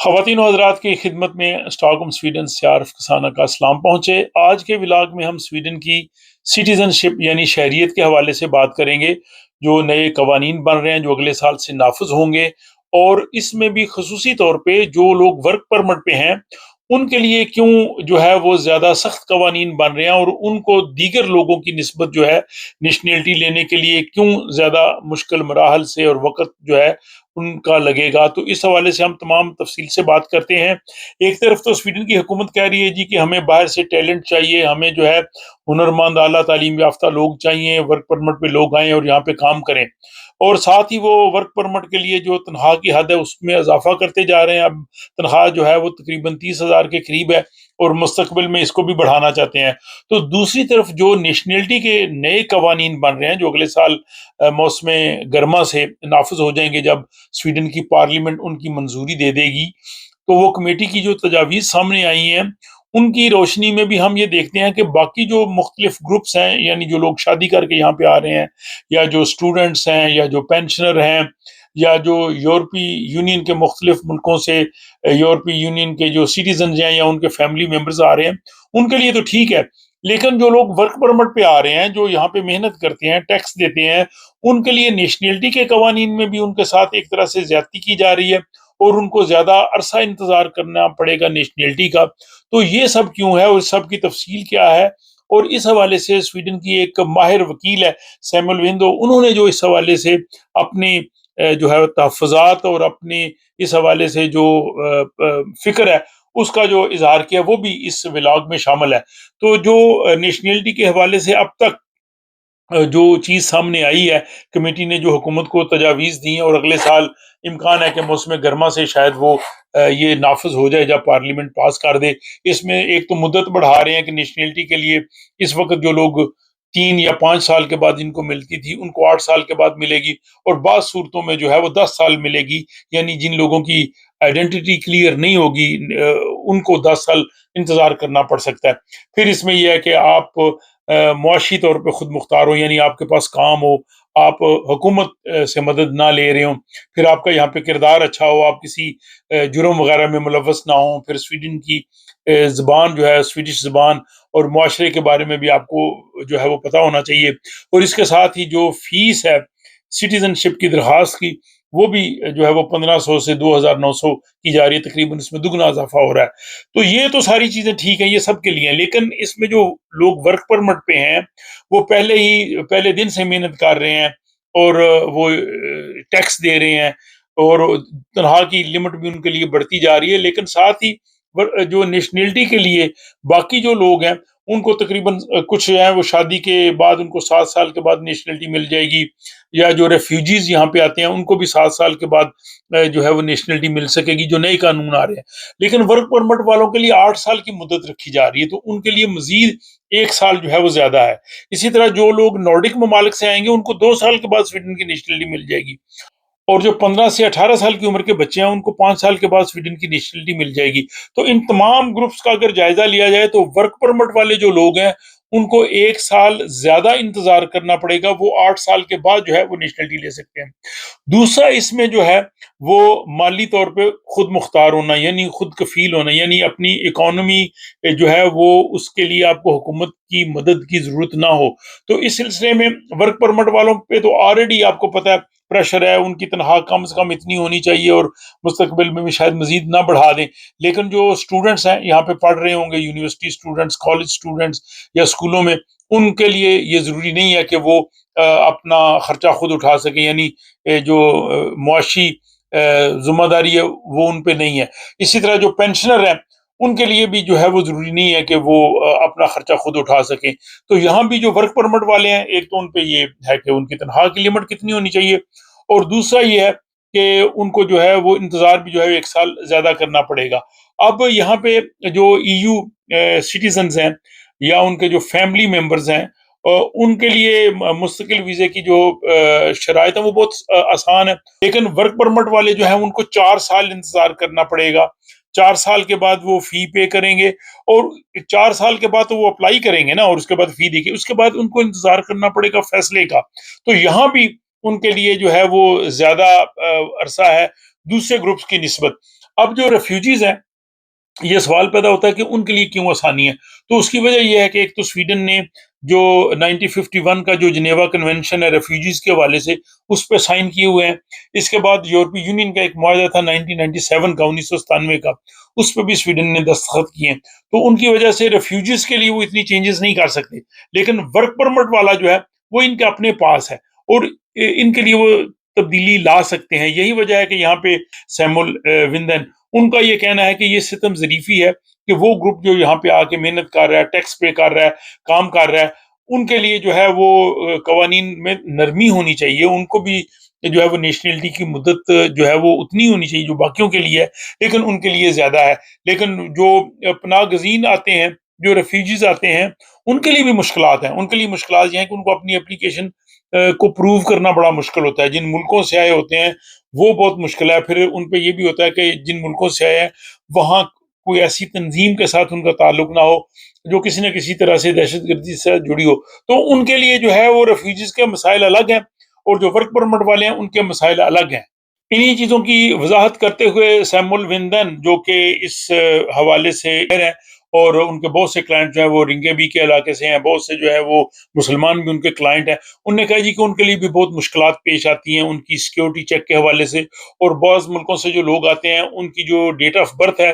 خواتین و حضرات کی خدمت میں اسٹاک ہوم سویڈن سے عارف کسانہ کا اسلام پہنچے۔ آج کے ولاگ میں ہم سویڈن کی سٹیزن شپ یعنی شہریت کے حوالے سے بات کریں گے، جو نئے قوانین بن رہے ہیں جو اگلے سال سے نافذ ہوں گے، اور اس میں بھی خصوصی طور پہ جو لوگ ورک پرمٹ پہ ہیں ان کے لیے کیوں جو ہے وہ زیادہ سخت قوانین بن رہے ہیں، اور ان کو دیگر لوگوں کی نسبت جو ہے نیشنلٹی لینے کے لیے کیوں زیادہ مشکل مراحل سے اور وقت جو ہے ان کا لگے گا۔ تو اس حوالے سے ہم تمام تفصیل سے بات کرتے ہیں۔ ایک طرف تو سویڈن کی حکومت کہہ رہی ہے جی کہ ہمیں باہر سے ٹیلنٹ چاہیے، ہمیں جو ہے ہنرمند اعلیٰ تعلیم یافتہ لوگ چاہیے، ورک پرمٹ پہ لوگ آئیں اور یہاں پہ کام کریں، اور ساتھ ہی وہ ورک پرمٹ کے لیے جو تنخواہ کی حد ہے اس میں اضافہ کرتے جا رہے ہیں۔ اب تنخواہ جو ہے وہ تقریباً 30,000 کے قریب ہے، اور مستقبل میں اس کو بھی بڑھانا چاہتے ہیں۔ تو دوسری طرف جو نیشنلٹی کے نئے قوانین بن رہے ہیں جو اگلے سال موسم گرما سے نافذ ہو جائیں گے، جب سویڈن کی پارلیمنٹ ان کی منظوری دے دے گی، تو وہ کمیٹی کی جو تجاویز سامنے آئی ہیں ان کی روشنی میں بھی ہم یہ دیکھتے ہیں کہ باقی جو مختلف گروپس ہیں، یعنی جو لوگ شادی کر کے یہاں پہ آ رہے ہیں، یا جو اسٹوڈنٹس ہیں، یا جو پینشنر ہیں، یا جو یورپی یونین کے مختلف ملکوں سے یورپی یونین کے جو سٹیزنز ہیں یا ان کے فیملی ممبرز آ رہے ہیں، ان کے لیے تو ٹھیک ہے۔ لیکن جو لوگ ورک پرمٹ پہ آ رہے ہیں، جو یہاں پہ محنت کرتے ہیں، ٹیکس دیتے ہیں، ان کے لیے نیشنلٹی کے قوانین میں بھی ان کے ساتھ ایک طرح سے زیادتی کی جا رہی ہے، اور ان کو زیادہ عرصہ انتظار کرنا پڑے گا نیشنلٹی کا۔ تو یہ سب کیوں ہے اور اس سب کی تفصیل کیا ہے؟ اور اس حوالے سے سویڈن کی ایک ماہر وکیل ہے سیمول وندو، انہوں نے جو اس حوالے سے اپنی جو ہے تحفظات اور اپنی اس حوالے سے جو فکر ہے اس کا جو اظہار کیا، وہ بھی اس ولاگ میں شامل ہے۔ تو جو نیشنلٹی کے حوالے سے اب تک جو چیز سامنے آئی ہے، کمیٹی نے جو حکومت کو تجاویز دی ہیں، اور اگلے سال امکان ہے کہ موسم گرما سے شاید وہ یہ نافذ ہو جائے جب پارلیمنٹ پاس کر دے۔ اس میں ایک تو مدت بڑھا رہے ہیں کہ نیشنلٹی کے لیے اس وقت جو لوگ 3 یا 5 سال کے بعد جن کو ملتی تھی ان کو 8 سال کے بعد ملے گی، اور بعض صورتوں میں جو ہے وہ 10 سال ملے گی، یعنی جن لوگوں کی آئیڈینٹی کلیئر نہیں ہوگی ان کو 10 سال انتظار کرنا پڑ سکتا ہے۔ پھر اس میں یہ ہے کہ آپ معاشی طور پہ خود مختار ہو، یعنی آپ کے پاس کام ہو، آپ حکومت سے مدد نہ لے رہے ہوں، پھر آپ کا یہاں پہ کردار اچھا ہو، آپ کسی جرم وغیرہ میں ملوث نہ ہوں، پھر سویڈن کی زبان جو ہے سویڈش زبان اور معاشرے کے بارے میں بھی آپ کو جو ہے وہ پتہ ہونا چاہیے، اور اس کے ساتھ ہی جو فیس ہے سٹیزن شپ کی درخواست کی، وہ بھی جو ہے وہ 1500 سے 2900 کی جا رہی ہے، تقریباً اس میں دگنا اضافہ ہو رہا ہے۔ تو یہ تو ساری چیزیں ٹھیک ہیں، یہ سب کے لیے ہیں، لیکن اس میں جو لوگ ورک پرمٹ پہ ہیں وہ پہلے دن سے محنت کر رہے ہیں، اور وہ ٹیکس دے رہے ہیں، اور تنخواہ کی لمٹ بھی ان کے لیے بڑھتی جا رہی ہے، لیکن ساتھ ہی جو نیشنلٹی کے لیے باقی جو لوگ ہیں ان کو تقریباً کچھ ہیں وہ شادی کے بعد ان کو 7 سال کے بعد نیشنلٹی مل جائے گی، یا جو ریفیوجیز یہاں پہ آتے ہیں ان کو بھی 7 سال کے بعد جو ہے وہ نیشنلٹی مل سکے گی، جو نئے قانون آ رہے ہیں۔ لیکن ورک پرمٹ والوں کے لیے 8 سال کی مدت رکھی جا رہی ہے، تو ان کے لیے مزید 1 سال جو ہے وہ زیادہ ہے۔ اسی طرح جو لوگ نارڈک ممالک سے آئیں گے ان کو 2 سال کے بعد سویڈن کی نیشنلٹی مل جائے گی، اور جو 15 سے 18 سال کی عمر کے بچے ہیں ان کو 5 سال کے بعد سویڈن کی نیشنلٹی مل جائے گی۔ تو ان تمام گروپس کا اگر جائزہ لیا جائے تو ورک پرمٹ والے جو لوگ ہیں ان کو 1 سال زیادہ انتظار کرنا پڑے گا، وہ 8 سال کے بعد جو ہے وہ نیشنلٹی لے سکتے ہیں۔ دوسرا اس میں جو ہے وہ مالی طور پہ خود مختار ہونا، یعنی خود کفیل ہونا، یعنی اپنی اکانومی جو ہے وہ اس کے لیے آپ کو حکومت کی مدد کی ضرورت نہ ہو۔ تو اس سلسلے میں ورک پرمٹ والوں پہ تو آلریڈی آپ کو پتہ ہے پریشر ہے، ان کی تنخواہ کم سے کم اتنی ہونی چاہیے، اور مستقبل میں بھی شاید مزید نہ بڑھا دیں۔ لیکن جو اسٹوڈنٹس ہیں یہاں پہ پڑھ رہے ہوں گے، یونیورسٹی اسٹوڈنٹس، کالج اسٹوڈنٹس یا اسکولوں میں، ان کے لیے یہ ضروری نہیں ہے کہ وہ اپنا خرچہ خود اٹھا سکیں، یعنی جو معاشی ذمہ داری ہے وہ ان پہ نہیں ہے۔ اسی طرح جو پینشنر ہیں ان کے لیے بھی جو ہے وہ ضروری نہیں ہے کہ وہ اپنا خرچہ خود اٹھا سکیں۔ تو یہاں بھی جو ورک پرمٹ والے ہیں، ایک تو ان پہ یہ ہے کہ ان کی تنخواہ کی لمٹ کتنی ہونی چاہیے، اور دوسرا یہ ہے کہ ان کو جو ہے وہ انتظار بھی جو ہے 1 سال زیادہ کرنا پڑے گا۔ اب یہاں پہ جو ای یو سٹیزنز ہیں یا ان کے جو فیملی ممبرز ہیں، ان کے لیے مستقل ویزے کی جو شرائط ہیں وہ بہت آسان ہے، لیکن ورک پرمٹ والے جو ہیں ان کو 4 سال انتظار کرنا پڑے گا۔ 4 سال کے بعد وہ فی پے کریں گے، اور 4 سال کے بعد تو وہ اپلائی کریں گے نا، اور اس کے بعد فی دے کے اس کے بعد ان کو انتظار کرنا پڑے گا فیصلے کا۔ تو یہاں بھی ان کے لیے جو ہے وہ زیادہ عرصہ ہے دوسرے گروپس کی نسبت۔ اب جو ریفیوجیز ہیں، یہ سوال پیدا ہوتا ہے کہ ان کے لیے کیوں آسانی ہے؟ تو اس کی وجہ یہ ہے کہ ایک تو سویڈن نے جو 1951 کا جو جنیوا کنونشن ہے ریفیوجیز کے حوالے سے، اس پہ سائن کیے ہوئے ہیں۔ اس کے بعد یورپی یونین کا ایک معاہدہ تھا 1997 کا، 1997 کا، اس پہ بھی سویڈن نے دستخط کیے ہیں۔ تو ان کی وجہ سے ریفیوجیز کے لیے وہ اتنی چینجز نہیں کر سکتے، لیکن ورک پرمٹ والا جو ہے وہ ان کے اپنے پاس ہے، اور ان کے لیے وہ تبدیلی لا سکتے ہیں۔ یہی وجہ ہے کہ یہاں پہ سیمول وندن، ان کا یہ کہنا ہے کہ یہ ستم ظریفی ہے کہ وہ گروپ جو یہاں پہ آ کے محنت کر رہا ہے، ٹیکس پے کر رہا ہے، کام کر رہا ہے، ان کے لیے جو ہے وہ قوانین میں نرمی ہونی چاہیے، ان کو بھی جو ہے وہ نیشنلٹی کی مدت جو ہے وہ اتنی ہونی چاہیے جو باقیوں کے لیے ہے، لیکن ان کے لیے زیادہ ہے۔ لیکن جو پناہ گزین آتے ہیں، جو ریفیوجیز آتے ہیں، ان کے لیے بھی مشکلات ہیں۔ ان کے لیے مشکلات یہ ہیں کہ ان کو اپنی اپلیکیشن کو پروو کرنا بڑا مشکل ہوتا ہے۔ جن ملکوں سے آئے ہوتے ہیں وہ بہت مشکل ہے۔ پھر ان پہ یہ بھی ہوتا ہے کہ جن ملکوں سے آئے ہیں وہاں کوئی ایسی تنظیم کے ساتھ ان کا تعلق نہ ہو جو کسی نہ کسی طرح سے دہشت گردی سے جڑی ہو، تو ان کے لیے جو ہے وہ ریفیوجیز کے مسائل الگ ہیں، اور جو ورک پرمٹ والے ہیں ان کے مسائل الگ ہیں۔ انہی چیزوں کی وضاحت کرتے ہوئے سیمول وندن، جو کہ اس حوالے سے ہیں، اور ان کے بہت سے کلائنٹ جو ہیں وہ رنگے بی کے علاقے سے ہیں، بہت سے جو ہے وہ مسلمان بھی ان کے کلائنٹ ہیں، انہوں نے کہا جی کہ ان کے لیے بھی بہت مشکلات پیش آتی ہیں ان کی سیکیورٹی چیک کے حوالے سے، اور بعض ملکوں سے جو لوگ آتے ہیں ان کی جو ڈیٹ آف برتھ ہے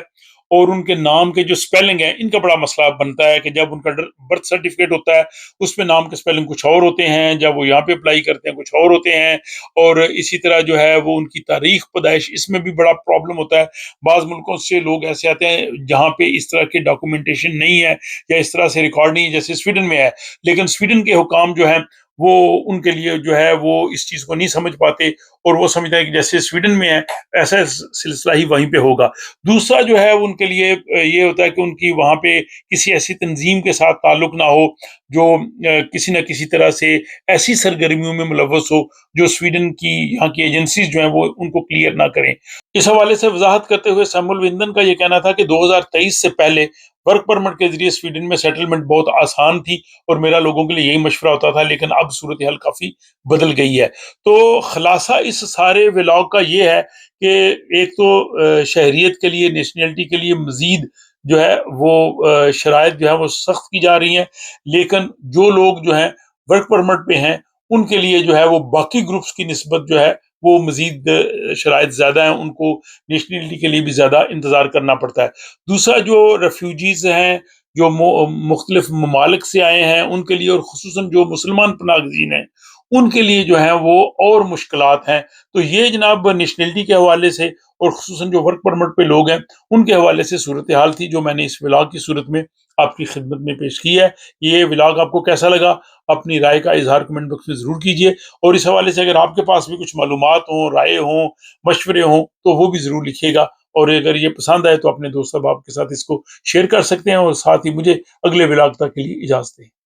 اور ان کے نام کے جو سپیلنگ ہے، ان کا بڑا مسئلہ بنتا ہے کہ جب ان کا برتھ سرٹیفکیٹ ہوتا ہے اس میں نام کے سپیلنگ کچھ اور ہوتے ہیں، جب وہ یہاں پہ اپلائی کرتے ہیں کچھ اور ہوتے ہیں، اور اسی طرح جو ہے وہ ان کی تاریخ پیدائش، اس میں بھی بڑا پرابلم ہوتا ہے۔ بعض ملکوں سے لوگ ایسے آتے ہیں جہاں پہ اس طرح کی ڈاکومنٹیشن نہیں ہے یا اس طرح سے ریکارڈ نہیں ہے جیسے سویڈن میں ہے، لیکن سویڈن کے حکام جو ہیں وہ ان کے لیے جو ہے وہ اس چیز کو نہیں سمجھ پاتے، اور وہ سمجھتے ہیں کہ جیسے سویڈن میں ہے ایسا سلسلہ ہی وہیں پہ ہوگا۔ دوسرا جو ہے ان کے لیے یہ ہوتا ہے کہ ان کی وہاں پہ کسی ایسی تنظیم کے ساتھ تعلق نہ ہو جو کسی نہ کسی طرح سے ایسی سرگرمیوں میں ملوث ہو جو سویڈن کی یہاں کی ایجنسیز جو ہیں وہ ان کو کلیئر نہ کریں۔ اس حوالے سے وضاحت کرتے ہوئے سیمول وندن کا یہ کہنا تھا کہ 2023 سے پہلے ورک پرمٹ کے ذریعے سویڈن میں سیٹلمنٹ بہت آسان تھی، اور میرا لوگوں کے لیے یہی مشورہ ہوتا تھا، لیکن اب صورتحال کافی بدل گئی ہے۔ تو خلاصہ اس سارے ولاگ کا یہ ہے کہ ایک تو شہریت کے لیے، نیشنلٹی کے لیے مزید جو ہے وہ شرائط جو ہے وہ سخت کی جا رہی ہیں، لیکن جو لوگ جو ہیں ورک پرمٹ پہ ہیں ان کے لیے جو ہے وہ باقی گروپس کی نسبت جو ہے وہ مزید شرائط زیادہ ہیں، ان کو نیشنلٹی کے لیے بھی زیادہ انتظار کرنا پڑتا ہے۔ دوسرا جو ریفیوجیز ہیں جو مختلف ممالک سے آئے ہیں ان کے لیے، اور خصوصاً جو مسلمان پناہ گزین ہیں ان کے لیے جو ہیں وہ اور مشکلات ہیں۔ تو یہ جناب نیشنلٹی کے حوالے سے، اور خصوصاً جو ورک پرمٹ پہ لوگ ہیں ان کے حوالے سے صورتحال تھی جو میں نے اس ولاگ کی صورت میں آپ کی خدمت میں پیش کی ہے۔ یہ ولاگ آپ کو کیسا لگا؟ اپنی رائے کا اظہار کمنٹ باکس میں ضرور کیجیے، اور اس حوالے سے اگر آپ کے پاس بھی کچھ معلومات ہوں، رائے ہوں، مشورے ہوں تو وہ بھی ضرور لکھیے گا، اور اگر یہ پسند آئے تو اپنے دوست احباب کے ساتھ اس کو شیئر کر سکتے ہیں، اور ساتھ ہی مجھے اگلے ولاگ تک کے لیے اجازت دیں۔